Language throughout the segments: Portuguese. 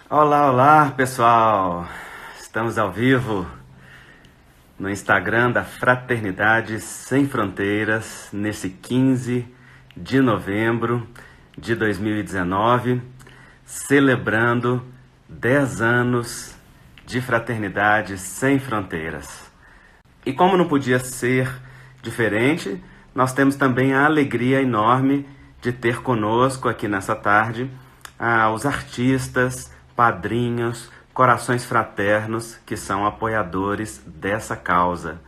Olá, olá, pessoal! Estamos ao vivo no Instagram da Fraternidade Sem Fronteiras, nesse 15 de novembro de 2019, celebrando 10 anos de Fraternidade Sem Fronteiras. E como não podia ser diferente, nós temos também a alegria enorme de ter conosco aqui nessa tarde os artistas, padrinhos, corações fraternos que são apoiadores dessa causa.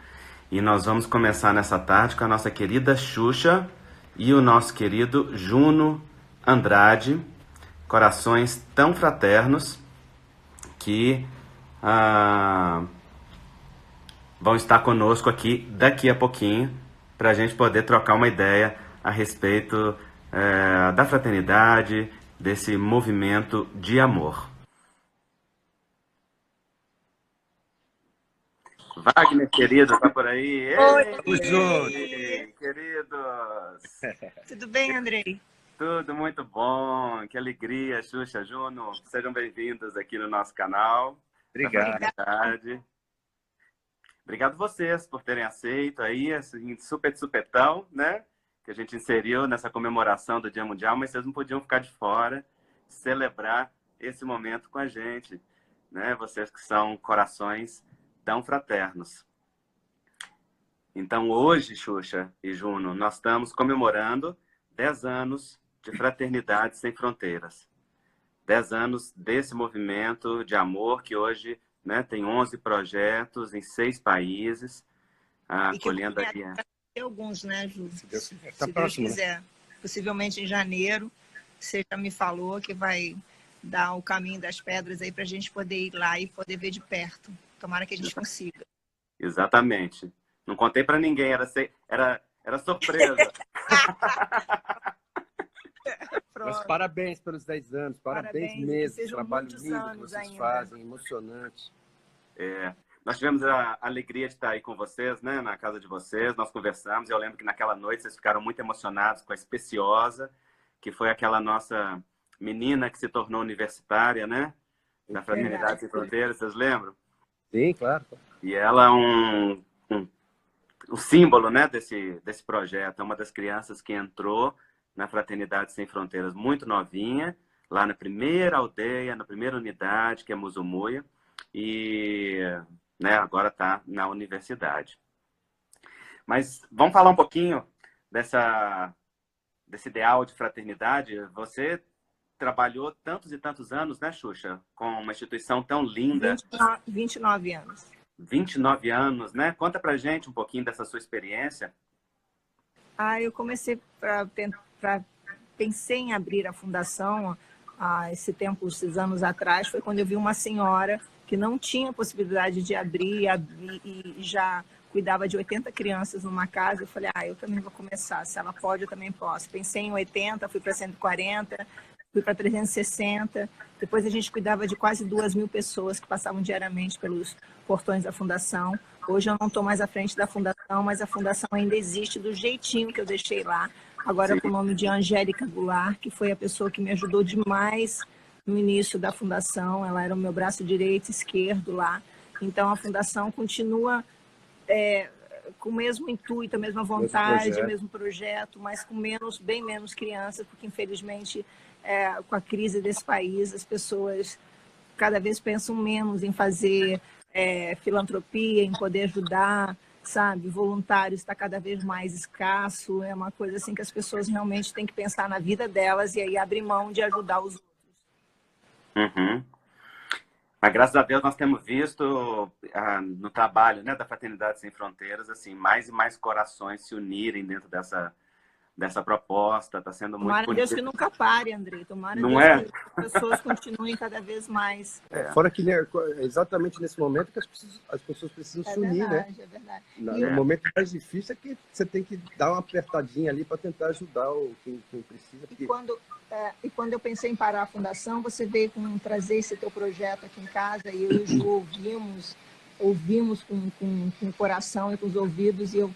E nós vamos começar nessa tarde com a nossa querida Xuxa e o nosso querido Juno Andrade, corações tão fraternos que vão estar conosco aqui daqui a pouquinho para a gente poder trocar uma ideia a respeito da fraternidade, desse movimento de amor. Wagner, querido, tá por aí? Oi, Queridos! tudo bem, Andrei? Tudo muito bom, que alegria, Xuxa, Juno, sejam bem-vindos aqui no nosso canal da Obrigado. Fraternidade. Obrigado vocês por terem aceito aí esse super de supetão, né? Que a gente inseriu nessa comemoração do Dia Mundial, mas vocês não podiam ficar de fora, celebrar esse momento com a gente, né? Vocês que são corações tão fraternos. Então hoje, Xuxa e Juno, nós estamos comemorando 10 anos de Fraternidade Sem Fronteiras. 10 anos desse movimento de amor que hoje, né, tem 11 projetos em 6 países, acolhendo aqui. Alguns, né, Ju? Se Deus quiser. Se Deus quiser. Possivelmente em janeiro, você já me falou que vai dar o caminho das pedras aí para a gente poder ir lá e poder ver de perto. Tomara que a gente consiga. Exatamente. Não contei para ninguém, era surpresa. Mas parabéns pelos 10 anos, parabéns mesmo. Trabalho lindo que vocês ainda fazem, emocionante. Nós tivemos a alegria de estar aí com vocês, né, na casa de vocês, nós conversamos, e eu lembro que naquela noite vocês ficaram muito emocionados com a Especiosa, que foi aquela nossa menina que se tornou universitária, né, da Fraternidade Sem Fronteiras, vocês lembram? Sim, claro. E ela é o símbolo, né, desse projeto, é uma das crianças que entrou na Fraternidade Sem Fronteiras muito novinha, lá na primeira aldeia, na primeira unidade, que é Muzumuia, e, né, agora está na universidade. Mas vamos falar um pouquinho desse ideal de fraternidade. Você trabalhou tantos e tantos anos, né, Xuxa, com uma instituição tão linda. 29 anos. 29 anos, né? Conta pra gente um pouquinho dessa sua experiência. Eu comecei pensei em abrir a fundação esses anos atrás, foi quando eu vi uma senhora que não tinha possibilidade de abrir e já cuidava de 80 crianças numa casa. Eu falei, eu também vou começar, se ela pode, eu também posso. Pensei em 80, fui para 140, fui para 360, depois a gente cuidava de quase 2.000 pessoas que passavam diariamente pelos portões da fundação. Hoje eu não estou mais à frente da fundação, mas a fundação ainda existe do jeitinho que eu deixei lá, agora com o nome de Angélica Goulart, que foi a pessoa que me ajudou demais no início da fundação. Ela era o meu braço direito e esquerdo lá. Então a fundação continua com o mesmo intuito, a mesma vontade, o mesmo projeto, mas com bem menos crianças, porque infelizmente com a crise desse país as pessoas cada vez pensam menos em fazer filantropia, em poder ajudar, sabe? Voluntários está cada vez mais escasso, é uma coisa assim que as pessoas realmente têm que pensar na vida delas e aí abrir mão de ajudar os outros. Uhum. Mas graças a Deus nós temos visto no trabalho, né, da Fraternidade Sem Fronteiras, assim, mais e mais corações se unirem dentro dessa proposta. Está sendo muito bonito. Tomara Deus que nunca pare, Andrei. Tomara Não Deus é? que as pessoas continuem cada vez mais. Fora que exatamente nesse momento que as pessoas precisam se unir, verdade, né? É verdade. No momento mais difícil é que você tem que dar uma apertadinha ali para tentar ajudar quem precisa. Porque... E quando eu pensei em parar a fundação, você veio trazer esse teu projeto aqui em casa e eu e o Ju ouvimos ouvimos com o coração e com os ouvidos, e eu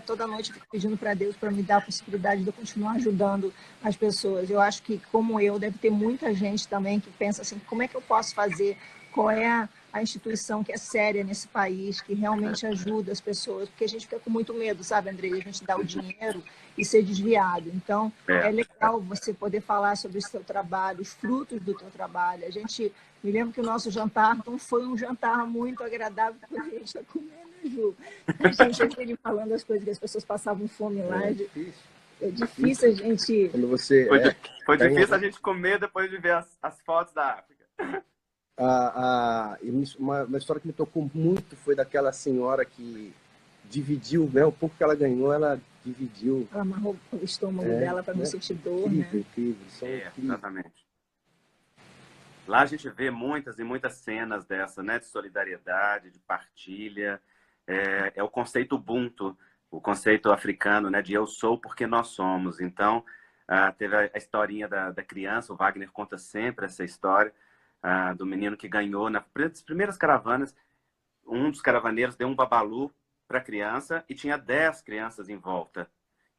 toda noite fico pedindo para Deus para me dar a possibilidade de eu continuar ajudando as pessoas. Eu acho que, como eu, deve ter muita gente também que pensa assim, como é que eu posso fazer? Qual é a instituição que é séria nesse país, que realmente ajuda as pessoas? Porque a gente fica com muito medo, sabe, Andrei? A gente dá o dinheiro e ser desviado. Então, é legal você poder falar sobre o seu trabalho, os frutos do teu trabalho. A gente, me lembro que o nosso jantar não foi um jantar muito agradável, porque a gente está comendo, né, Ju? A gente aquele falando as coisas que as pessoas passavam fome lá. É difícil a gente... Quando você... Foi difícil a gente comer depois de ver as fotos da África. Uma história que me tocou muito foi daquela senhora que dividiu, né, o pouco que ela ganhou, ela dividiu. Ela amarrou o estômago dela para não sentir dor, né? Incrível. Exatamente. Lá a gente vê muitas e muitas cenas dessa, né, de solidariedade, de partilha. É o conceito Ubuntu, o conceito africano, né, de eu sou porque nós somos. Então, teve a historinha da criança, o Wagner conta sempre essa história, do menino que ganhou nas primeiras caravanas. Um dos caravaneiros deu um babalu para a criança e tinha 10 crianças em volta.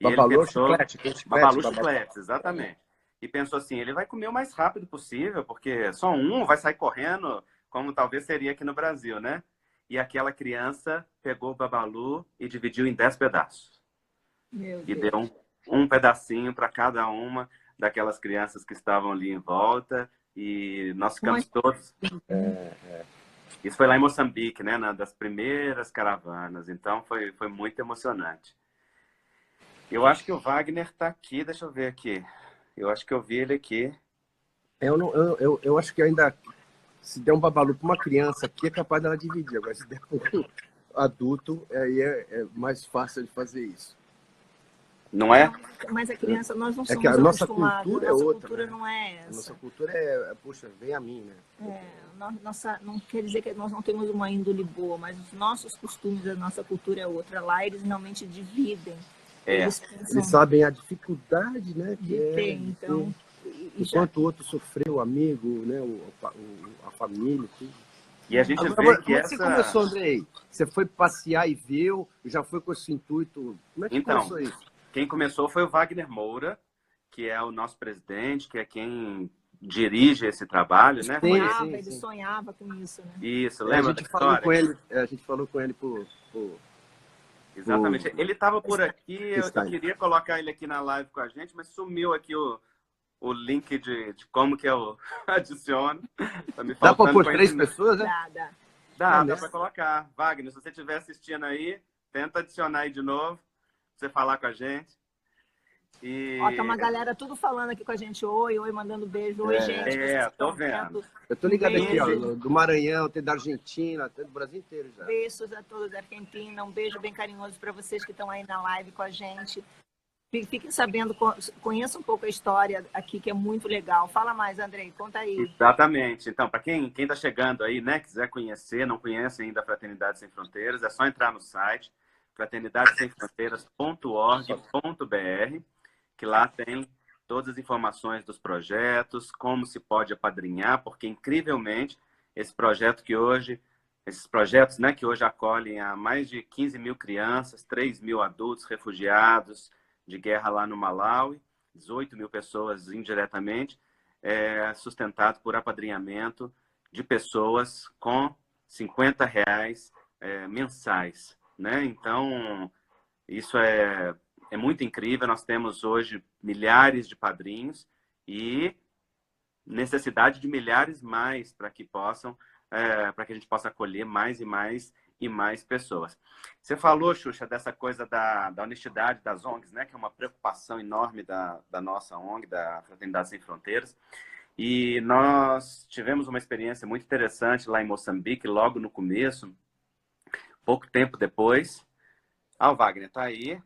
E babalu, ele pensou, chiclete, babalu, chiclete, exatamente. E pensou assim, ele vai comer o mais rápido possível, porque só um vai sair correndo, como talvez seria aqui no Brasil, né? E aquela criança pegou o babalu e dividiu em 10 pedaços. E deu um pedacinho para cada uma daquelas crianças que estavam ali em volta. E nós ficamos todos... Isso foi lá em Moçambique, né? Das primeiras caravanas. Então, foi muito emocionante. Eu acho que o Wagner está aqui. Deixa eu ver aqui. Eu acho que eu vi ele aqui. Eu acho que ainda, se der um babalu para uma criança aqui, é capaz dela dividir. Agora, se der para um adulto, aí é mais fácil de fazer isso. Não é? Mas a criança, nós não somos que a nossa acostumados. cultura a nossa outra, cultura né? não é essa. A nossa cultura puxa, vem a mim, né? Não quer dizer que nós não temos uma índole boa, mas os nossos costumes, a nossa cultura é outra. Lá eles realmente dividem. Eles sabem a dificuldade, né? De ter, então... Enquanto o outro sofreu, o amigo, né? A família, tudo. E a gente vê que como é que você começou, Andrei? Você foi passear e viu? Já foi com esse intuito? Como é que começou isso? Quem começou foi o Wagner Moura, que é o nosso presidente, que é quem dirige esse trabalho, né? Ele sonhava com isso, né? Isso, lembra da história? A gente falou com ele por... Exatamente. Ele estava por aqui, eu queria colocar ele aqui na live com a gente, mas sumiu aqui o link de como que eu adiciono. Tá me dá para pôr 3 pessoas, né? Dá para colocar. Wagner, se você estiver assistindo aí, tenta adicionar aí de novo, pra você falar com a gente. Tá uma galera tudo falando aqui com a gente. Oi, mandando beijo. Oi, gente. Tô vendo. Eu tô ligado aqui, ó, do Maranhão, tem da Argentina, tem do Brasil inteiro já. Beijos a todos da Argentina. Um beijo bem carinhoso para vocês que estão aí na live com a gente. Fiquem sabendo, conheça um pouco a história aqui, que é muito legal. Fala mais, Andrei, conta aí. Exatamente. Então, para quem está chegando aí, né, quiser conhecer, não conhece ainda a Fraternidade Sem Fronteiras, é só entrar no site fraternidadesemfronteiras.org.br, que lá tem todas as informações dos projetos, como se pode apadrinhar, porque, incrivelmente, esses projetos, né, que hoje acolhem a mais de 15 mil crianças, 3 mil adultos refugiados de guerra lá no Malawi, 18 mil pessoas indiretamente, sustentado por apadrinhamento de pessoas com R$50 mensais, né? Então, isso é muito incrível. Nós temos hoje milhares de padrinhos e necessidade de milhares mais para que a gente possa acolher mais e mais pessoas. Você falou, Xuxa, dessa coisa da honestidade das ONGs, né? Que é uma preocupação enorme da nossa ONG, da Fraternidade Sem Fronteiras. E nós tivemos uma experiência muito interessante lá em Moçambique, logo no começo, pouco tempo depois. O Wagner está aí.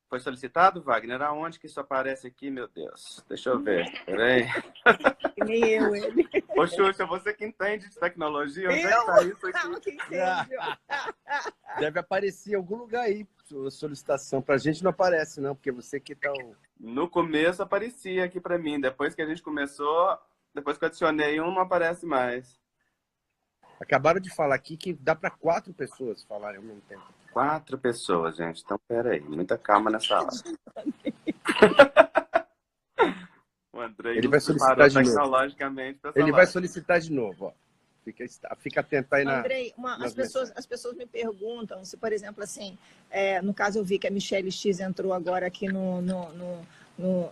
Foi solicitado, Wagner? Aonde que isso aparece aqui, meu Deus? Deixa eu ver. Peraí. Nem ele. Ô, Xuxa, você que entende de tecnologia, onde é que tá isso aqui? Deve aparecer em algum lugar aí, solicitação. Pra gente não aparece, não, porque você que tá... No começo aparecia aqui pra mim. Depois que a gente começou, depois que eu adicionei não aparece mais. Acabaram de falar aqui que dá para 4 pessoas falarem ao mesmo tempo. 4 pessoas, gente. Então, peraí. Muita calma nessa hora. O Andrei Ele nos vai preparou solicitar de novo. tecnologicamente para essa Ele vai live. solicitar de novo, ó. Fica atento aí Andrei, nas as pessoas me perguntam se, por exemplo, assim, no caso eu vi que a Michelle X entrou agora aqui no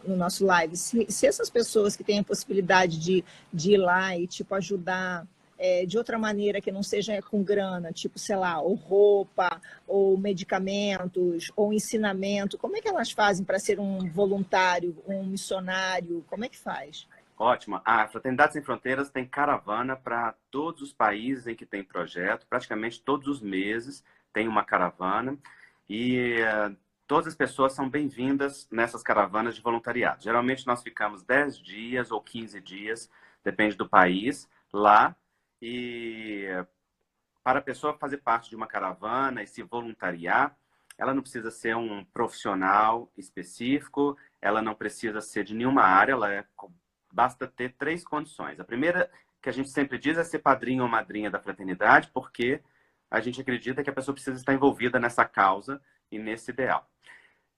nosso live, se essas pessoas que têm a possibilidade de ir lá e, tipo, ajudar de outra maneira que não seja com grana, tipo, sei lá, ou roupa, ou medicamentos, ou ensinamento, como é que elas fazem para ser um voluntário, um missionário? Como é que faz? Ótimo. A Fraternidade Sem Fronteiras tem caravana para todos os países em que tem projeto. Praticamente todos os meses tem uma caravana. E todas as pessoas são bem-vindas nessas caravanas de voluntariado. Geralmente nós ficamos 10 dias ou 15 dias, depende do país, lá. E para a pessoa fazer parte de uma caravana e se voluntariar, ela não precisa ser um profissional específico, ela não precisa ser de nenhuma área, basta ter 3 condições. A primeira, que a gente sempre diz, é ser padrinho ou madrinha da fraternidade, porque a gente acredita que a pessoa precisa estar envolvida nessa causa e nesse ideal.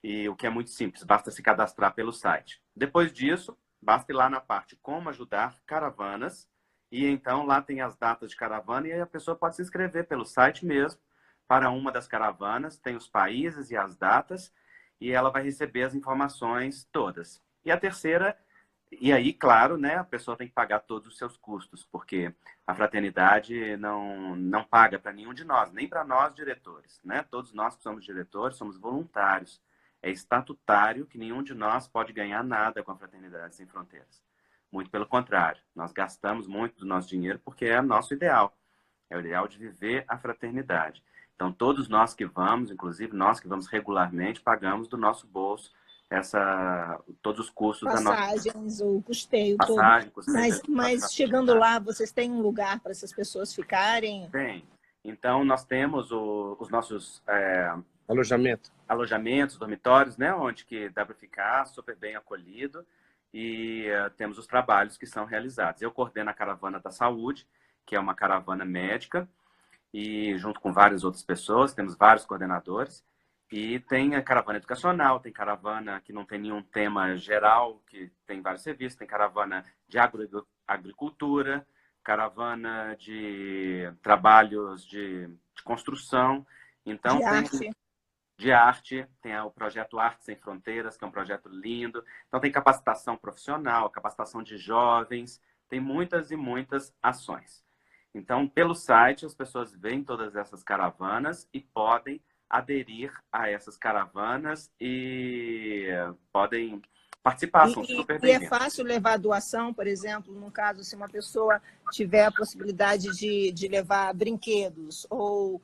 E o que é muito simples, basta se cadastrar pelo site. Depois disso, basta ir lá na parte Como Ajudar Caravanas, e então lá tem as datas de caravana, e aí a pessoa pode se inscrever pelo site mesmo para uma das caravanas, tem os países e as datas, e ela vai receber as informações todas. E a terceira, e aí, claro, né, a pessoa tem que pagar todos os seus custos, porque a fraternidade não paga para nenhum de nós, nem para nós diretores, né? Todos nós que somos diretores somos voluntários. É estatutário que nenhum de nós pode ganhar nada com a Fraternidade Sem Fronteiras. Muito pelo contrário, nós gastamos muito do nosso dinheiro porque é nosso ideal. É o ideal de viver a fraternidade. Então, todos nós que vamos, inclusive nós que vamos regularmente, pagamos do nosso bolso todos os custos da nossa Passagens, o custeio todo. passagem, custeio de Mas alimentação. chegando lá, vocês têm um lugar para essas pessoas ficarem? Tem. Então, nós temos os nossos alojamento. alojamentos, dormitórios, né, onde que dá para ficar super bem acolhido, e temos os trabalhos que são realizados. Eu coordeno a Caravana da Saúde, que é uma caravana médica, e junto com várias outras pessoas, temos vários coordenadores, e tem a caravana educacional, tem caravana que não tem nenhum tema geral, que tem vários serviços, tem caravana de agricultura, caravana de trabalhos de construção, então De tem arte? de arte, tem o projeto Arte Sem Fronteiras, que é um projeto lindo. Então tem capacitação profissional, capacitação de jovens, tem muitas e muitas ações. Então, pelo site, as pessoas veem todas essas caravanas e podem aderir a essas caravanas e podem participar, são super E é bem-vindos. fácil levar doação, por exemplo, no caso, se uma pessoa tiver a possibilidade de levar brinquedos, ou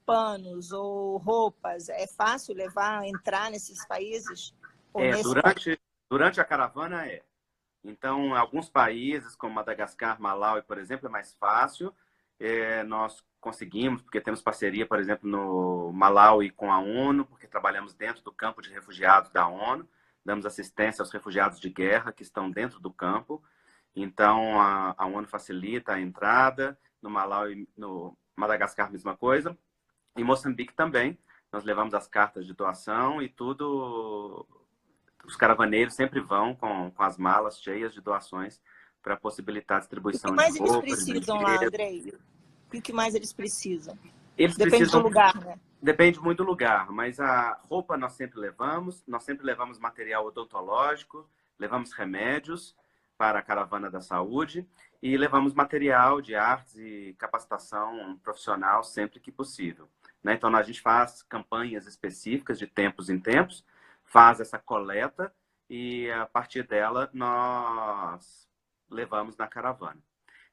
panos, ou roupas, é fácil levar, entrar nesses países? Ou nesse país? Durante a caravana é. Então, alguns países, como Madagascar, Malawi, por exemplo, é mais fácil. Nós conseguimos, porque temos parceria, por exemplo, no Malawi com a ONU, porque trabalhamos dentro do campo de refugiados da ONU, damos assistência aos refugiados de guerra que estão dentro do campo. Então, a ONU facilita a entrada. No Malawi, no Madagascar, mesma coisa. Em Moçambique também, nós levamos as cartas de doação e tudo. Os caravaneiros sempre vão com as malas cheias de doações para possibilitar a O que distribuição de mais eles roupas, precisam lá, brinquedos. Andrei? O que mais eles precisam? Eles Depende do precisam, lugar, né? depende muito do lugar, mas a roupa nós sempre levamos material odontológico, levamos remédios para a caravana da saúde e levamos material de artes e capacitação profissional sempre que possível. Né? Então, a gente faz campanhas específicas de tempos em tempos, faz essa coleta e, a partir dela, nós levamos na caravana.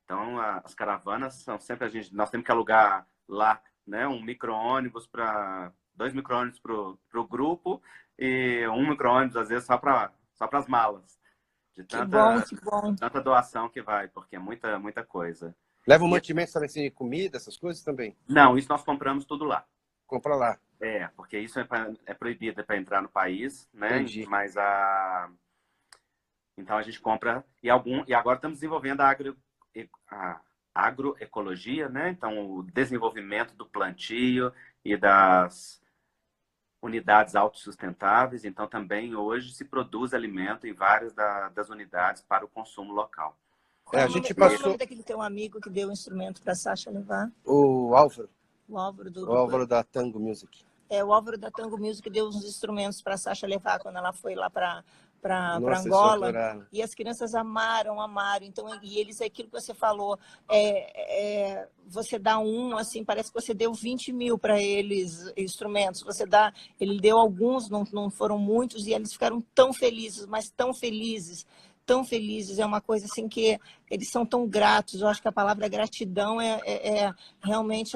Então, as caravanas são sempre nós temos que alugar lá, né, um micro-ônibus para 2 micro-ônibus para o grupo e um micro-ônibus, às vezes, só para as malas. De Que bom, que bom. tanta doação que vai, porque é muita, muita coisa. Leva um mantimento também, assim, comida, essas coisas também? Não, isso nós compramos tudo lá. Compra lá. Porque isso é proibido para entrar no país, né? Entendi. Mas então a gente compra e agora estamos desenvolvendo a agroecologia, né? Então, o desenvolvimento do plantio e das unidades autossustentáveis. Então, também hoje se produz alimento em várias das unidades para o consumo local. A gente Qual é o passou nome daquele teu amigo que deu o instrumento para a Sasha levar? o Álvaro, O Álvaro o Álvaro da Tango Music. O Álvaro da Tango Music deu uns instrumentos para a Sasha levar quando ela foi lá para Nossa, Angola. eles adoraram. E as crianças amaram. Então, e eles, é aquilo que você falou, você dá assim, parece que você deu 20 mil para eles, instrumentos. Ele deu alguns, não foram muitos, e eles ficaram tão felizes, mas tão felizes. Tão felizes, é uma coisa assim que eles são tão gratos. Eu acho que a palavra gratidão realmente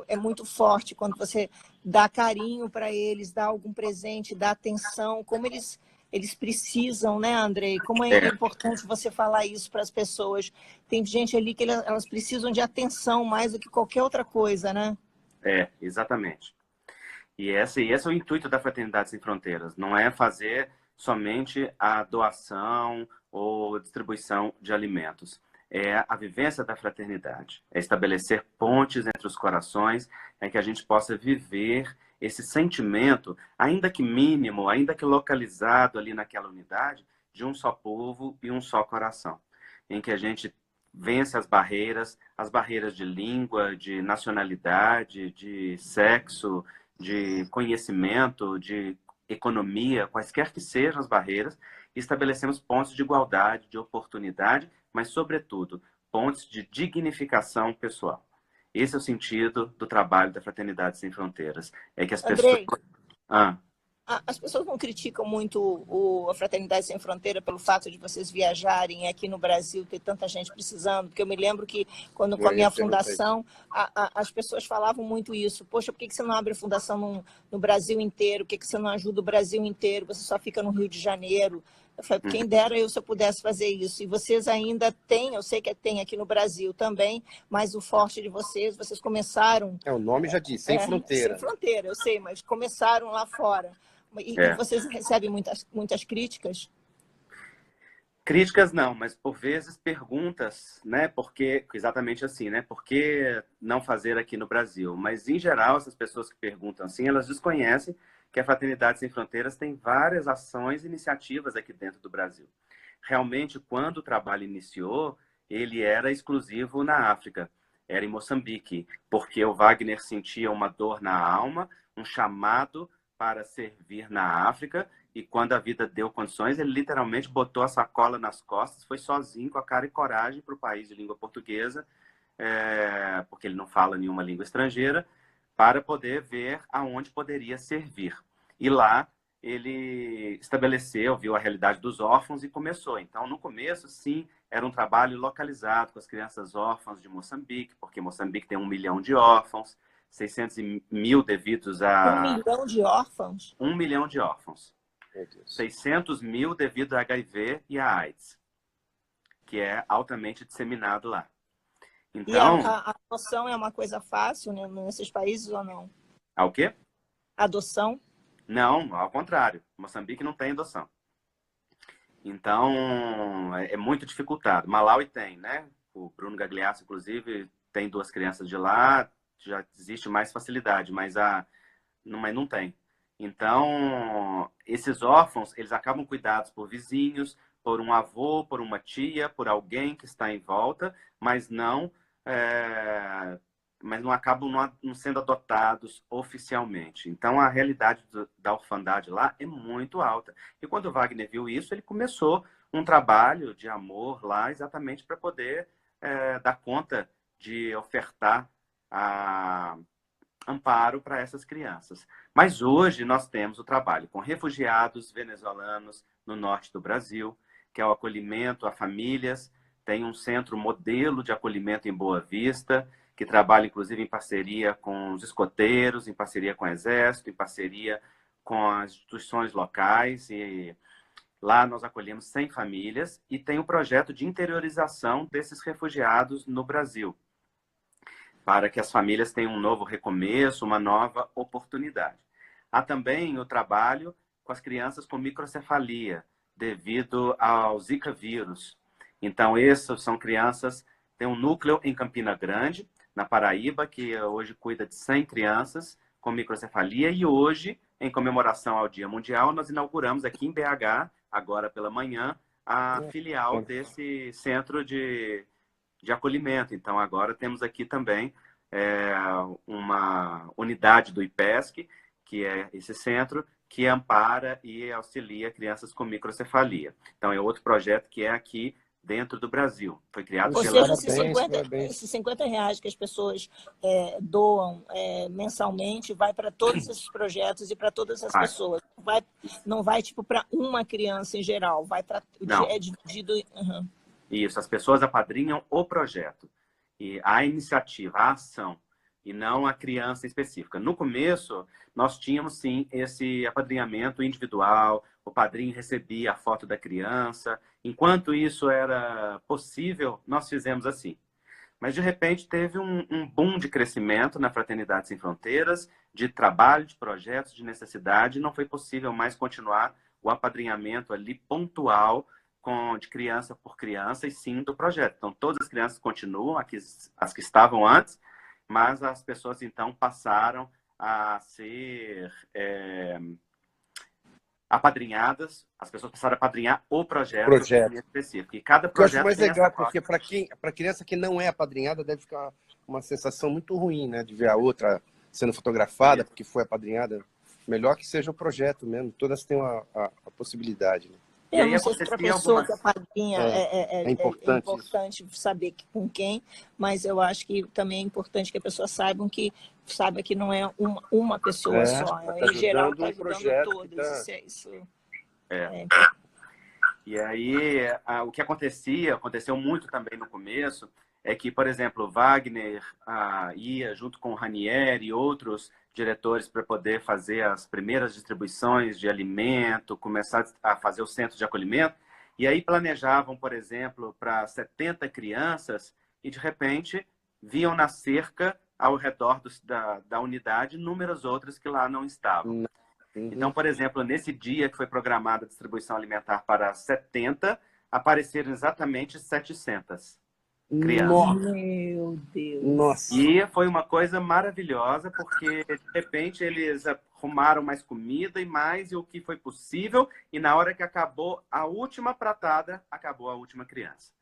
é muito forte quando você dá carinho para eles, dá algum presente, dá atenção, como eles precisam, né, Andrei? Como é importante você falar isso para as pessoas. Tem gente ali que elas precisam de atenção mais do que qualquer outra coisa, né? Exatamente. E esse é o intuito da Fraternidade Sem Fronteiras, não é fazer somente a doação ou distribuição de alimentos. É a vivência da fraternidade, é estabelecer pontes entre os corações, é que a gente possa viver esse sentimento, ainda que mínimo, ainda que localizado ali naquela unidade, de um só povo e um só coração, em que a gente vence as barreiras de língua, de nacionalidade, de sexo, de conhecimento, de economia, quaisquer que sejam as barreiras, e estabelecemos pontos de igualdade, de oportunidade, mas, sobretudo, pontos de dignificação pessoal. Esse é o sentido do trabalho da Fraternidade Sem Fronteiras. É que as pessoas... Andrei, as pessoas não criticam muito a Fraternidade Sem Fronteira pelo fato de vocês viajarem aqui no Brasil, ter tanta gente precisando, porque eu me lembro que quando com a minha fundação, as pessoas falavam muito isso. Poxa, por que você não abre a fundação no Brasil inteiro? Por que você não ajuda o Brasil inteiro? Você só fica no Rio de Janeiro? Eu falei, quem dera se eu pudesse fazer isso. E vocês ainda têm, eu sei que tem aqui no Brasil também, mas o forte de vocês começaram... O nome já diz, Sem Fronteira. Sem Fronteira, eu sei, mas começaram lá fora. E vocês recebem muitas críticas? Críticas não, mas por vezes perguntas, né? Porque, exatamente assim, né? Por que não fazer aqui no Brasil? Mas, em geral, essas pessoas que perguntam assim, elas desconhecem que a Fraternidade Sem Fronteiras tem várias ações e iniciativas aqui dentro do Brasil. Realmente, quando o trabalho iniciou, ele era exclusivo na África, era em Moçambique, porque o Wagner sentia uma dor na alma, um chamado para servir na África, e quando a vida deu condições, ele literalmente botou a sacola nas costas, foi sozinho, com a cara e coragem, para o país de língua portuguesa, porque ele não fala nenhuma língua estrangeira, para poder ver aonde poderia servir. E lá ele estabeleceu, viu a realidade dos órfãos e começou. Então, no começo, sim, era um trabalho localizado com as crianças órfãs de Moçambique, porque Moçambique tem 1 milhão de órfãos, 600 mil devidos a... 1 milhão de órfãos? 1 milhão de órfãos. 600 mil devido a HIV e a AIDS, que é altamente disseminado lá. Então, e a adoção é uma coisa fácil, né, nesses países ou não? O quê? Adoção? Não, ao contrário. Moçambique não tem adoção. Então, é muito dificultado. Malawi tem, né? O Bruno Gagliasso, inclusive, tem 2 crianças de lá, já existe mais facilidade, mas não tem. Então, esses órfãos, eles acabam cuidados por vizinhos, por um avô, por uma tia, por alguém que está em volta, mas não acabam não sendo adotados oficialmente. Então, a realidade da orfandade lá é muito alta. E quando o Wagner viu isso, ele começou um trabalho de amor lá, exatamente para poder dar conta de ofertar amparo para essas crianças. Mas hoje nós temos o trabalho com refugiados venezuelanos no norte do Brasil, que é o acolhimento a famílias. Tem um centro modelo de acolhimento em Boa Vista, que trabalha inclusive em parceria com os escoteiros, em parceria com o Exército, em parceria com as instituições locais. E lá nós acolhemos 100 famílias e tem um projeto de interiorização desses refugiados no Brasil, para que as famílias tenham um novo recomeço, uma nova oportunidade. Há também o trabalho com as crianças com microcefalia, devido ao Zika vírus. Então, essas são crianças tem um núcleo em Campina Grande, na Paraíba, que hoje cuida de 100 crianças com microcefalia, e hoje, em comemoração ao Dia Mundial, nós inauguramos aqui em BH, agora pela manhã, a filial desse centro de acolhimento. Então, agora temos aqui também uma unidade do IPESC, que é esse centro, que ampara e auxilia crianças com microcefalia. Então, é outro projeto que é aqui dentro do Brasil. Foi criado Ou pela... seja, esses 50 reais que as pessoas doam mensalmente vai para todos esses projetos e para todas as pessoas. Não vai tipo, para uma criança em geral, vai para... É dividido... Uhum. Isso, as pessoas apadrinham o projeto, e a iniciativa, a ação, e não a criança específica. No começo, nós tínhamos, sim, esse apadrinhamento individual, o padrinho recebia a foto da criança. Enquanto isso era possível, nós fizemos assim. Mas, de repente, teve um boom de crescimento na Fraternidade Sem Fronteiras, de trabalho, de projetos, de necessidade, e não foi possível mais continuar o apadrinhamento ali pontual, de criança por criança, e sim do projeto. Então, todas as crianças continuam, as que estavam antes, mas as pessoas, então, passaram a ser apadrinhadas, as pessoas passaram a apadrinhar o projeto. Específico. E cada projeto... Eu acho mais legal, porque para criança que não é apadrinhada, deve ficar uma sensação muito ruim, né? De ver a outra sendo fotografada, porque foi apadrinhada. Melhor que seja o projeto mesmo, todas têm a possibilidade, né? Eu não sei se para a pessoa que apadrinha é importante saber com quem, mas eu acho que também é importante que a pessoa saiba que não é uma pessoa só. Em geral, está ajudando todos. E aí, o que aconteceu muito também no começo, é que, por exemplo, Wagner ia junto com o Ranieri e outros diretores para poder fazer as primeiras distribuições de alimento, começar a fazer o centro de acolhimento, e aí planejavam, por exemplo, para 70 crianças, e de repente viam na cerca, ao redor da unidade, inúmeras outras que lá não estavam. Então, por exemplo, nesse dia que foi programada a distribuição alimentar para 70, apareceram exatamente 700 crianças. Meu Deus! Nossa. E foi uma coisa maravilhosa, porque de repente eles arrumaram mais comida e o que foi possível, e na hora que acabou a última pratada, acabou a última criança.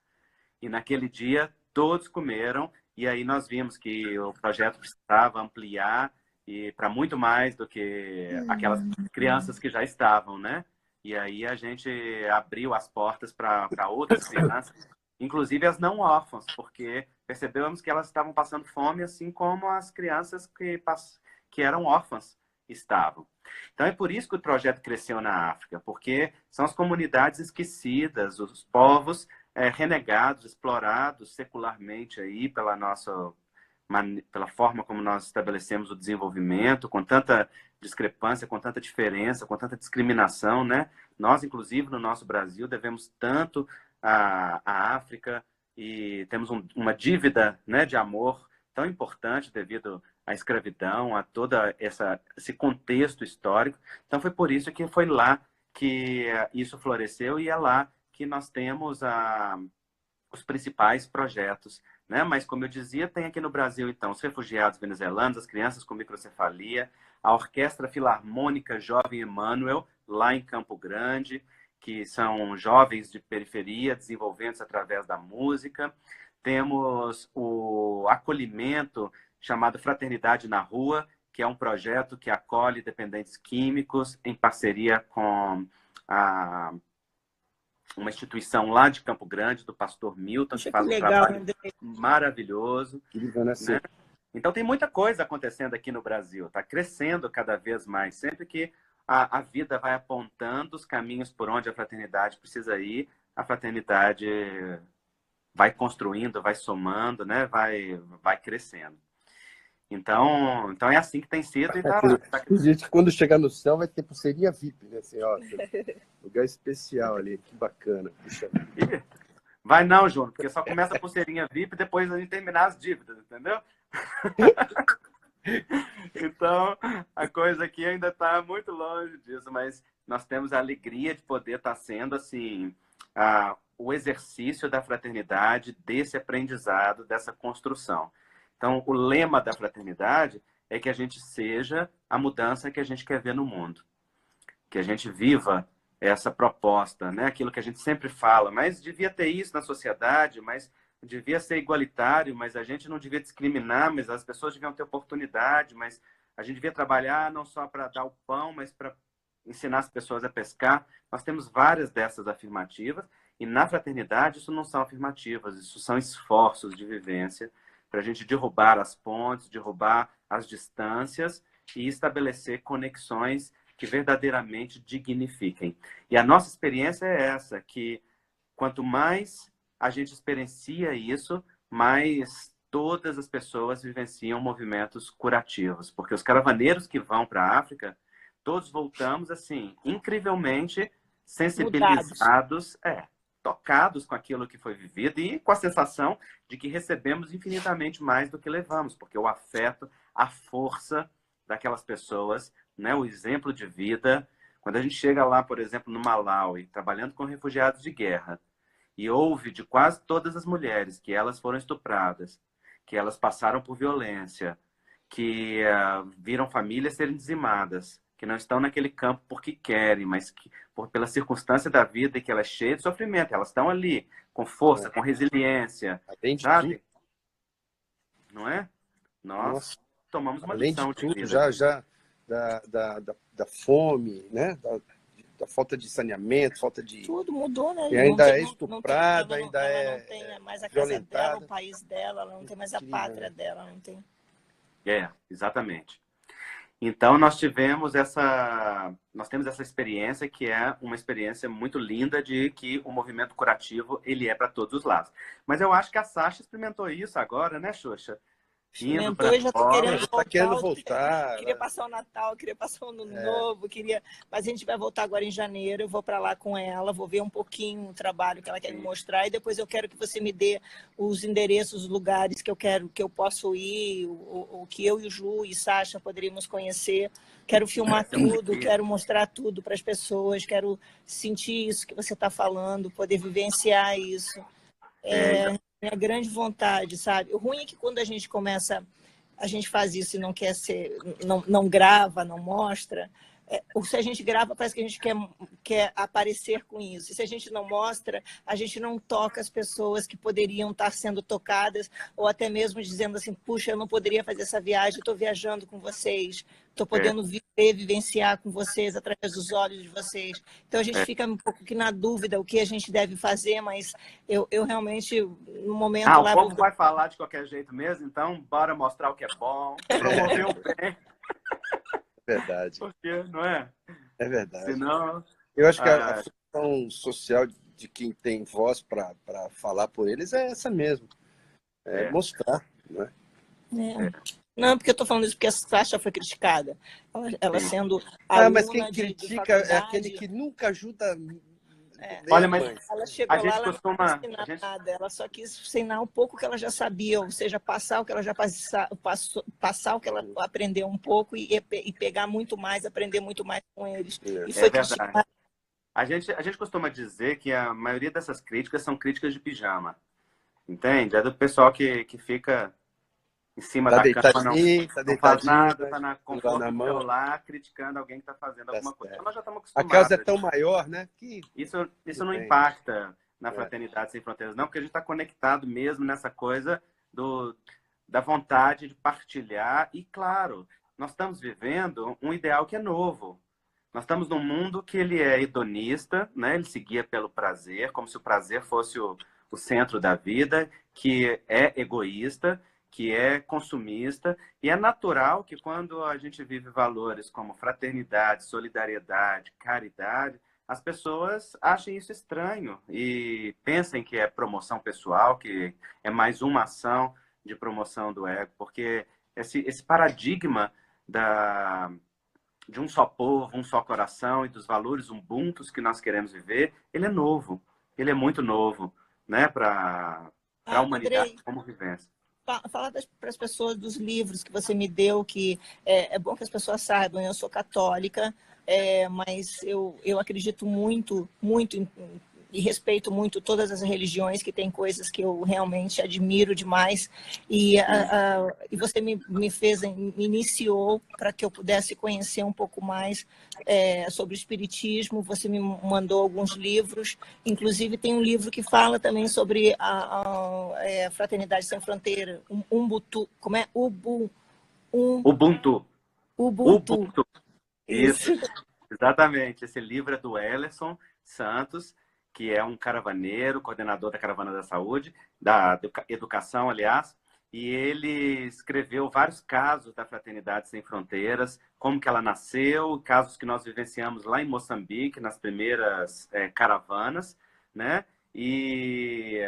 E naquele dia todos comeram, e aí nós vimos que o projeto precisava ampliar e para muito mais do que aquelas crianças que já estavam, né? E aí a gente abriu as portas para outras crianças, inclusive as não órfãs, porque percebemos que elas estavam passando fome, assim como as crianças que eram órfãs estavam. Então é por isso que o projeto cresceu na África, porque são as comunidades esquecidas, os povos renegados, explorados secularmente aí pela forma como nós estabelecemos o desenvolvimento, com tanta discrepância, com tanta diferença, com tanta discriminação, né? Nós, inclusive, no nosso Brasil, devemos tanto à África e temos uma dívida, né, de amor tão importante devido à escravidão, a todo esse contexto histórico. Então, foi por isso que foi lá que isso floresceu, e é lá que nós temos os principais projetos, né? Mas, como eu dizia, tem aqui no Brasil, então, os refugiados venezuelanos, as crianças com microcefalia, a Orquestra Filarmônica Jovem Emmanuel, lá em Campo Grande, que são jovens de periferia desenvolvendo-se através da música. Temos o acolhimento chamado Fraternidade na Rua, que é um projeto que acolhe dependentes químicos em parceria com uma instituição lá de Campo Grande, do pastor Milton, que faz um trabalho maravilhoso. Né? Então tem muita coisa acontecendo aqui no Brasil, está crescendo cada vez mais. Sempre que a vida vai apontando os caminhos por onde a fraternidade precisa ir, a fraternidade vai construindo, vai somando, né? vai crescendo. Então é assim que tem sido. Gente, quando chegar no céu vai ter pulseirinha VIP, né? Assim, ó, lugar especial ali, que bacana. Vai não, Júnior, porque só começa a pulseirinha VIP depois a gente terminar as dívidas, entendeu? Então, a coisa aqui ainda está muito longe disso, mas nós temos a alegria de poder estar sendo assim, o exercício da fraternidade, desse aprendizado, dessa construção. Então, o lema da fraternidade é que a gente seja a mudança que a gente quer ver no mundo. Que a gente viva essa proposta, né? Aquilo que a gente sempre fala, mas devia ter isso na sociedade, mas devia ser igualitário, mas a gente não devia discriminar, mas as pessoas deviam ter oportunidade, mas a gente devia trabalhar não só para dar o pão, mas para ensinar as pessoas a pescar. Nós temos várias dessas afirmativas, e na fraternidade isso não são afirmativas, isso são esforços de vivência para a gente derrubar as pontes, derrubar as distâncias e estabelecer conexões que verdadeiramente dignifiquem. E a nossa experiência é essa, que quanto mais a gente experiencia isso, mais todas as pessoas vivenciam movimentos curativos. Porque os caravaneiros que vão para a África, todos voltamos, assim, incrivelmente sensibilizados, tocados com aquilo que foi vivido e com a sensação de que recebemos infinitamente mais do que levamos, porque o afeto, a força daquelas pessoas, né, o exemplo de vida. Quando a gente chega lá, por exemplo, no Malawi, trabalhando com refugiados de guerra, e ouve de quase todas as mulheres que elas foram estupradas, que elas passaram por violência, que viram famílias serem dizimadas, que não estão naquele campo porque querem, mas que, pela circunstância da vida e que ela é cheia de sofrimento, elas estão ali com força, com resiliência, sabe? Não é? Nós tomamos uma lição de vida. Já da fome, né? Da falta de saneamento, falta de... Tudo mudou, né? E ainda é estuprada, ainda ela não tem mais a casa dela, o país dela, ela não tem mais a pátria dela, não tem... Exatamente. Então, nós temos essa experiência que é uma experiência muito linda de que o movimento curativo, ele é para todos os lados. Mas eu acho que a Sasha experimentou isso agora, né, Xuxa? Experimentou e já está querendo voltar. Queria passar o Natal, queria passar o Ano Novo, mas a gente vai voltar agora em janeiro, eu vou para lá com ela, vou ver um pouquinho o trabalho que ela quer me mostrar e depois eu quero que você me dê os endereços, os lugares que eu quero, que eu posso ir, o que eu e o Ju e Sasha poderíamos conhecer. Quero filmar tudo, quero mostrar tudo para as pessoas, quero sentir isso que você está falando, poder vivenciar isso. Minha grande vontade, sabe? O ruim é que quando a gente começa, a gente faz isso e não quer ser, não grava, não mostra. Ou se a gente grava, parece que a gente quer aparecer com isso. E se a gente não mostra, a gente não toca as pessoas que poderiam estar sendo tocadas, ou até mesmo dizendo assim, puxa, eu não poderia fazer essa viagem, estou viajando com vocês, estou podendo vivenciar com vocês através dos olhos de vocês. Então a gente fica um pouco que na dúvida o que a gente deve fazer, mas eu realmente, no momento lá... O povo vai falar de qualquer jeito mesmo, então bora mostrar o que é bom, promover o bem. Verdade. Porque, não é? É verdade. Senão, eu acho que a função social de quem tem voz para falar por eles é essa mesmo. Mostrar, né? Não, porque eu estou falando isso porque a Sasha foi criticada. Ela sendo aluna mas quem critica é aquele que nunca ajuda... Olha, mas ela chegou lá, ela costuma... não quis ensinar nada, ela só quis ensinar um pouco que ela já sabia, ou seja, passar o que ela já passar o que ela aprendeu um pouco e pegar muito mais, aprender muito mais com eles. E foi verdade. A gente costuma dizer que a maioria dessas críticas são críticas de pijama, entende? É do pessoal que fica em cima da cama, não faz nada, está na conforto do celular, criticando alguém que está fazendo alguma coisa. Então, nós já estamos acostumados. A causa é tão maior, né? Que... Isso não impacta na Fraternidade Sem Fronteiras, não, porque a gente está conectado mesmo nessa coisa da vontade de partilhar. E, claro, nós estamos vivendo um ideal que é novo. Nós estamos num mundo que ele é hedonista, né? Ele se guia pelo prazer, como se o prazer fosse o centro da vida, que é egoísta, que é consumista, e é natural que quando a gente vive valores como fraternidade, solidariedade, caridade, as pessoas achem isso estranho e pensem que é promoção pessoal, que é mais uma ação de promoção do ego, porque esse paradigma de um só povo, um só coração e dos valores ubuntus que nós queremos viver, ele é novo, ele é muito novo, né, para a humanidade como vivência. Fala para as pessoas dos livros que você me deu, que é bom que as pessoas saibam, eu sou católica, mas eu acredito muito e respeito muito todas as religiões, que tem coisas que eu realmente admiro demais, e você me fez, me iniciou para que eu pudesse conhecer um pouco mais sobre o espiritismo. Você me mandou alguns livros, inclusive tem um livro que fala também sobre a Fraternidade Sem Fronteira, Ubuntu, como é? Ubuntu. Ubuntu. Isso, exatamente. Esse livro é do Ellerson Santos, que é um caravaneiro, coordenador da Caravana da Saúde, da Educação, aliás, e ele escreveu vários casos da Fraternidade Sem Fronteiras, como que ela nasceu, casos que nós vivenciamos lá em Moçambique, nas primeiras caravanas, né? E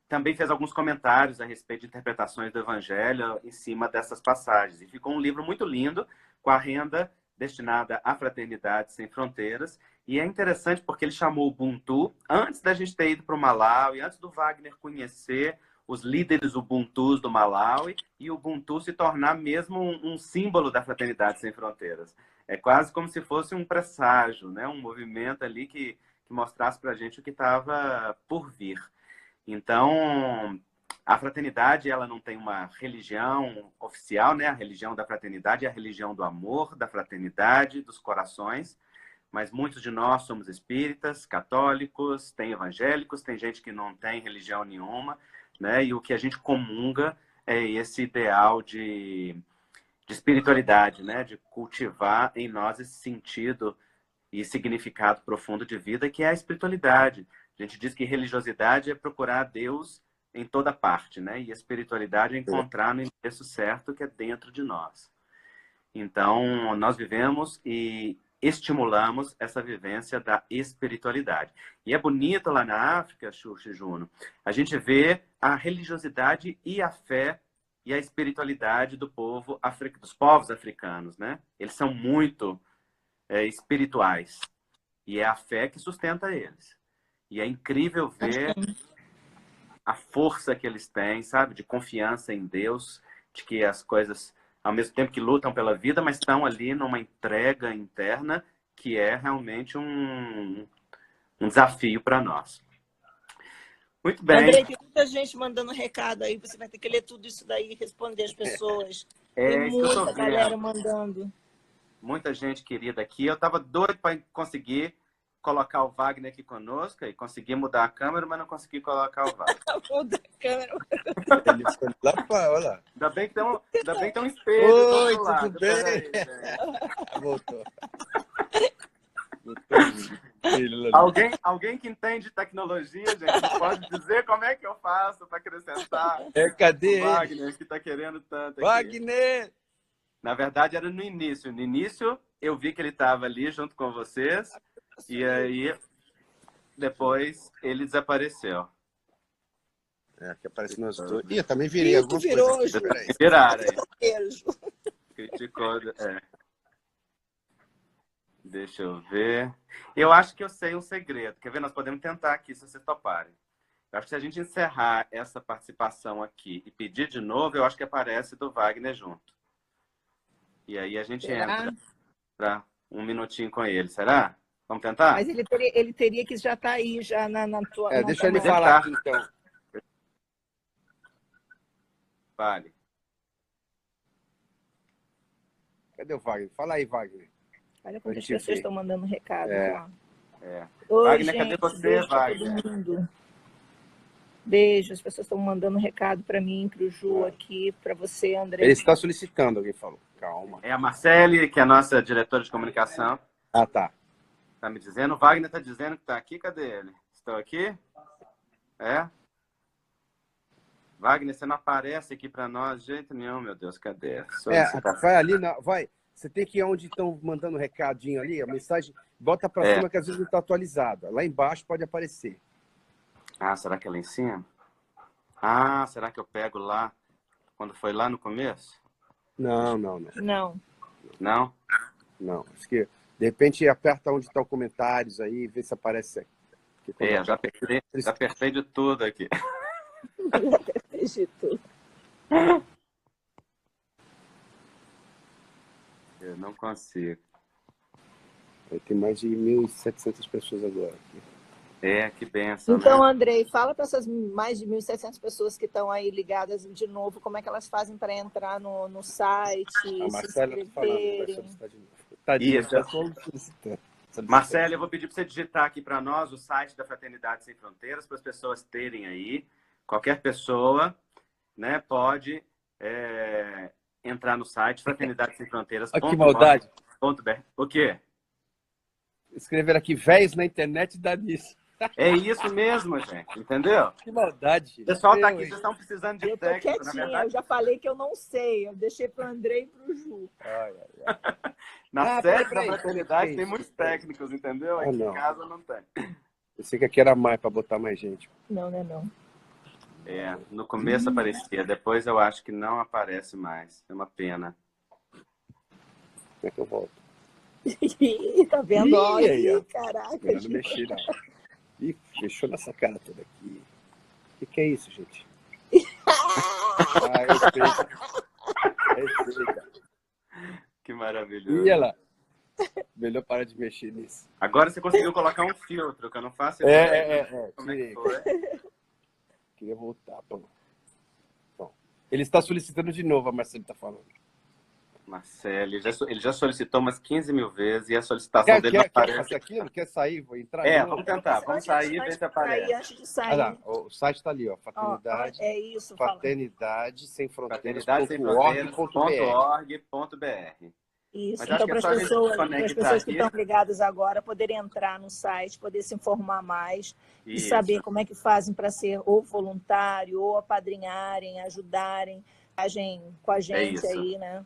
também fez alguns comentários a respeito de interpretações do Evangelho em cima dessas passagens. E ficou um livro muito lindo, com a renda destinada à Fraternidade Sem Fronteiras. E é interessante porque ele chamou o Ubuntu antes da gente ter ido para o Malawi, antes do Wagner conhecer os líderes Ubuntus do Malawi e o Ubuntu se tornar mesmo um símbolo da Fraternidade Sem Fronteiras. É quase como se fosse um presságio, né? Um movimento ali que mostrasse para a gente o que estava por vir. Então, a fraternidade, ela não tem uma religião oficial, né? A religião da fraternidade é a religião do amor, da fraternidade, dos corações. Mas muitos de nós somos espíritas, católicos, tem evangélicos, tem gente que não tem religião nenhuma, né? E o que a gente comunga é esse ideal de espiritualidade, né? De cultivar em nós esse sentido e significado profundo de vida, que é a espiritualidade. A gente diz que religiosidade é procurar Deus em toda parte, né? E a espiritualidade é encontrar no endereço certo, que é dentro de nós. Então, nós vivemos e estimulamos essa vivência da espiritualidade. E é bonito lá na África, Xuxa e Juno, a gente vê a religiosidade e a fé e a espiritualidade do povo dos povos africanos, né? Eles são muito espirituais. E é a fé que sustenta eles. E é incrível ver a força que eles têm, sabe? De confiança em Deus, de que as coisas, ao mesmo tempo que lutam pela vida, mas estão ali numa entrega interna que é realmente um desafio para nós. Muito bem. Andrei, tem muita gente mandando recado aí, você vai ter que ler tudo isso daí e responder as pessoas. Tem muita galera mandando. Muita gente querida aqui. Eu estava doido para conseguir colocar o Wagner aqui conosco e conseguir mudar a câmera, mas não consegui colocar o Wagner. Muda a câmera. Ele foi lá para, olha lá. Ainda bem que tem um espelho do outro lado. Tudo bem? Aí, Voltou. Alguém que entende tecnologia, gente, pode dizer como é que eu faço para acrescentar Cadê o Wagner, que está querendo tanto aqui. Wagner! Na verdade, era no início. No início, eu vi que ele estava ali junto com vocês. E aí, depois, ele desapareceu. Que aparece nós dois. Ih, eu também virei algumas coisas. Viraram aí. Criticou. Deixa eu ver. Eu acho que eu sei um segredo. Quer ver? Nós podemos tentar aqui, se vocês toparem. Eu acho que se a gente encerrar essa participação aqui e pedir de novo, eu acho que aparece do Wagner junto. E aí a gente entra para um minutinho com ele. Será? Vamos tentar? Mas ele teria que já estar aí, já na tua... deixa ele falar aqui, então. Vale. Cadê o Wagner? Fala aí, Wagner. Olha quantas pessoas estão mandando recado. Oi, Wagner, cadê você, Wagner? Beijo, as pessoas estão mandando recado para mim, para o Ju aqui, para você, André. Ele está solicitando, alguém falou. Calma. É a Marcele, que é a nossa diretora de comunicação. Ah, tá. Está me dizendo. O Wagner está dizendo que está aqui. Cadê ele? Estou aqui? Wagner, você não aparece aqui para nós de jeito nenhum, meu Deus. Cadê? Vai ali, vai. Você tem que ir onde estão mandando recadinho ali, a mensagem, bota para cima que às vezes não está atualizada. Lá embaixo pode aparecer. Ah, será que é lá em cima? Ah, será que eu pego lá, quando foi lá no começo? Não. Não? Não. Acho que, de repente, aperta onde estão comentários aí, vê se aparece aqui. Já apertei de tudo aqui. Já apertei de tudo. Eu não consigo. Tem mais de 1.700 pessoas agora. É, que benção, Então, né? Andrei, fala para essas mais de 1.700 pessoas que estão aí ligadas de novo, como é que elas fazem para entrar no A site, se Marcela tá falando que vai inscreverem? solicitar de novo. Tadinho, Isso. tá só solicitando. Marcelo, eu vou pedir para você digitar aqui para nós o site da Fraternidade Sem Fronteiras, para as pessoas terem aí. Qualquer pessoa, né, pode entrar no site Olha que maldade. fraternidadesemfronteiras.org.br. O quê? Escrever aqui, véis na internet dá nisso. É isso mesmo, gente, entendeu? Que maldade, O gente. pessoal está aqui, Hein? vocês estão precisando de Eu tô técnico, na quietinha, eu verdade. já falei que eu não sei, eu deixei para o Andrei e para o Ju. Ai, ai, ai. Na Peraí, sede da peraí. Que fraternidade é tem isso? muitos Que é isso? técnicos, entendeu? Ah, Aqui em não. casa não tem. Eu sei que aqui era mais para botar mais gente. Não, né, não. É, no começo aparecia, depois eu acho que não aparece mais. É uma pena. Como é que eu volto? Tá vendo? Olha Aí, ó. aí, caraca, Eu não Ju. mexi, não. Ih, fechou nessa cara toda aqui. O que é isso, gente? Ah, respeita. Que Ih, maravilhoso. olha lá. Melhor parar de mexer nisso. Agora você conseguiu colocar um filtro, que eu não faço ideia como é que Tirei. foi. Queria voltar. Bom. Ele está solicitando de novo, a Marcelo está falando. Marcelo, ele já solicitou umas 15 mil vezes e a solicitação dele não Quer aparece. fazer aquilo? Quer sair? Vou entrar de novo? Vamos tentar. Vamos sair e ver se aparece. Antes de Ah, sair, lá. O site está ali, ó. ó, Fraternidade. é isso, fala. Fraternidade sem Fraternidade-sem-fronteiras.org.br. Isso, Mas acho então que é para as só a gente se conectar pessoas que aqui. estão ligadas agora poderem entrar no site, poder se informar mais e Isso. saber como é que fazem para ser ou voluntário, ou apadrinharem, ajudarem com a gente isso. aí, né?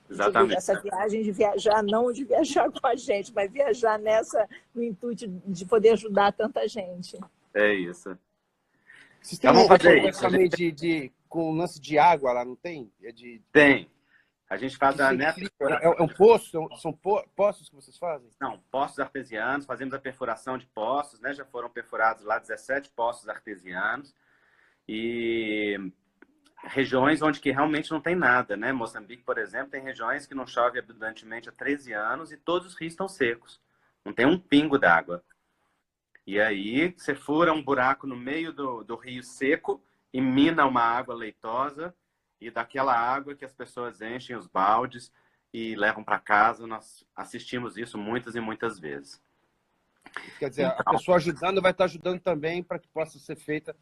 Exatamente. Essa viagem de viajar, não de viajar com a gente, mas viajar no intuito de poder ajudar tanta gente. É isso. Vocês têm Vamos fazer isso. também com lance de água lá, não tem? Tem. A gente faz a É um poço? São poços que vocês fazem? Não, poços artesianos, fazemos a perfuração de poços, né? Já foram perfurados lá 17 poços artesianos e regiões onde que realmente não tem nada, né? Moçambique, por exemplo, tem regiões que não chove abundantemente há 13 anos e todos os rios estão secos. Não tem um pingo d'água. E aí você fura um buraco no meio do rio seco e mina uma água leitosa e daquela água que as pessoas enchem os baldes e levam para casa. Nós assistimos isso muitas e muitas vezes. Quer dizer, a pessoa ajudando vai estar ajudando também para que possa ser feita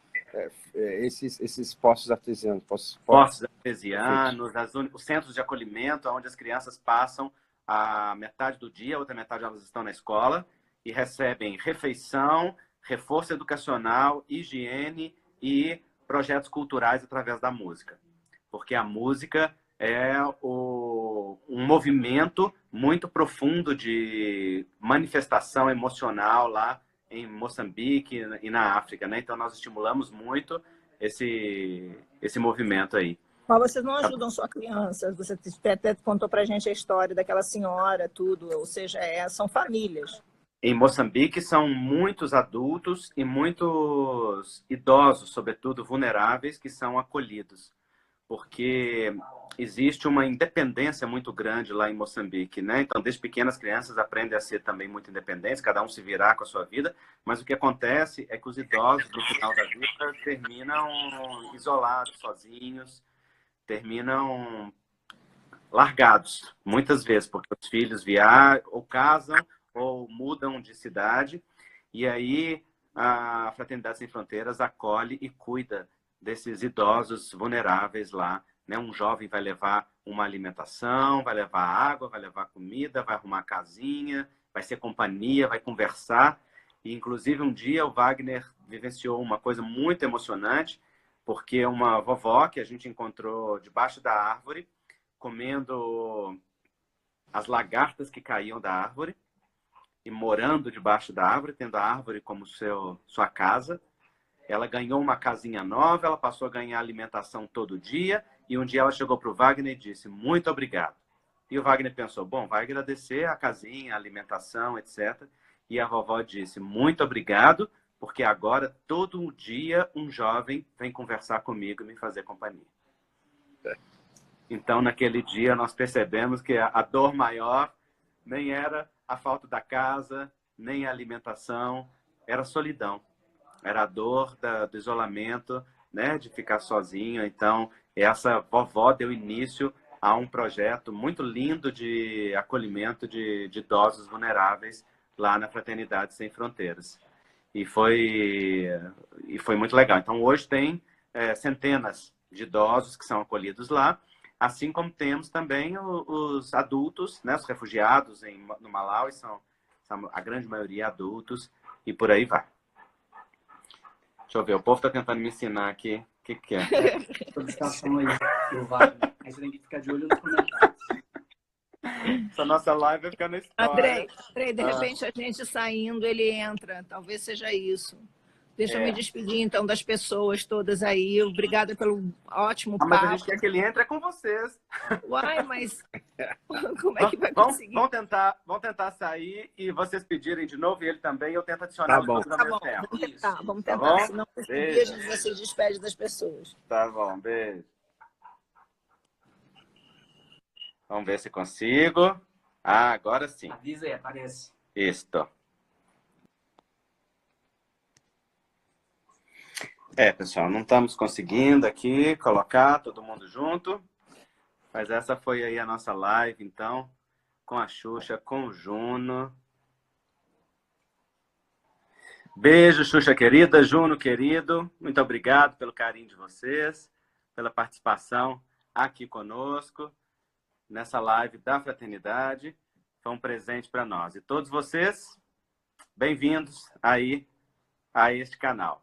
esses poços artesianos. Poços artesianos, os centros de acolhimento, onde as crianças passam a metade do dia, a outra metade elas estão na escola e recebem refeição, reforço educacional, higiene e projetos culturais através da música. Porque a música é um movimento muito profundo de manifestação emocional lá em Moçambique e na África, né? Então nós estimulamos muito esse movimento aí. Mas vocês não ajudam só crianças, você até contou pra gente a história daquela senhora, tudo, ou seja, são famílias. Em Moçambique são muitos adultos e muitos idosos, sobretudo vulneráveis, que são acolhidos. Porque existe uma independência muito grande lá em Moçambique, né? Então, desde pequenas crianças aprendem a ser também muito independentes, cada um se virar com a sua vida, mas o que acontece é que os idosos, no final da vida, terminam isolados, sozinhos, terminam largados, muitas vezes, porque os filhos viajam, ou casam, ou mudam de cidade, e aí a Fraternidade Sem Fronteiras acolhe e cuida desses idosos vulneráveis lá, né? Um jovem vai levar uma alimentação, vai levar água, vai levar comida, vai arrumar casinha, vai ser companhia, vai conversar. E, inclusive, um dia o Wagner vivenciou uma coisa muito emocionante, porque uma vovó que a gente encontrou debaixo da árvore, comendo as lagartas que caíam da árvore, e morando debaixo da árvore, tendo a árvore como sua casa. Ela ganhou uma casinha nova, ela passou a ganhar alimentação todo dia, e um dia ela chegou para o Wagner e disse, muito obrigado. E o Wagner pensou, bom, vai agradecer a casinha, a alimentação, etc. E a vovó disse, muito obrigado, porque agora todo dia um jovem vem conversar comigo e me fazer companhia. Então, naquele dia, nós percebemos que a dor maior nem era a falta da casa, nem a alimentação, era solidão. Era a dor do isolamento, né, de ficar sozinho. Então, essa vovó deu início a um projeto muito lindo de acolhimento de idosos vulneráveis lá na Fraternidade Sem Fronteiras. E foi muito legal. Então, hoje tem centenas de idosos que são acolhidos lá, assim como temos também os adultos, né, os refugiados no Malawi, são a grande maioria adultos, e por aí vai. Deixa eu ver, o povo está tentando me ensinar aqui. O que é? Solicitação aí, Wagner. Aí você tem que ficar de olho nos comentários. Essa nossa live vai ficar na história. Andrei, de repente a gente saindo, ele entra. Talvez seja isso. Deixa eu me despedir, então, das pessoas todas aí. Obrigada pelo ótimo papo. Mas a gente quer que ele entre com vocês. Uai, mas como é que vai conseguir? Vamos tentar sair e vocês pedirem de novo e ele também. Eu tento adicionar Tá bom. Tá bom, vamos tentar. Tá bom? Se não conseguir, a gente vai se despede das pessoas. Tá bom, beijo. Vamos ver se consigo. Ah, agora sim. Avisa aí, aparece. Isto. Pessoal, não estamos conseguindo aqui colocar todo mundo junto, mas essa foi aí a nossa live, então, com a Xuxa, com o Juno. Beijo, Xuxa querida, Juno querido, muito obrigado pelo carinho de vocês, pela participação aqui conosco, nessa live da Fraternidade. Foi um presente para nós. E todos vocês, bem-vindos aí a este canal.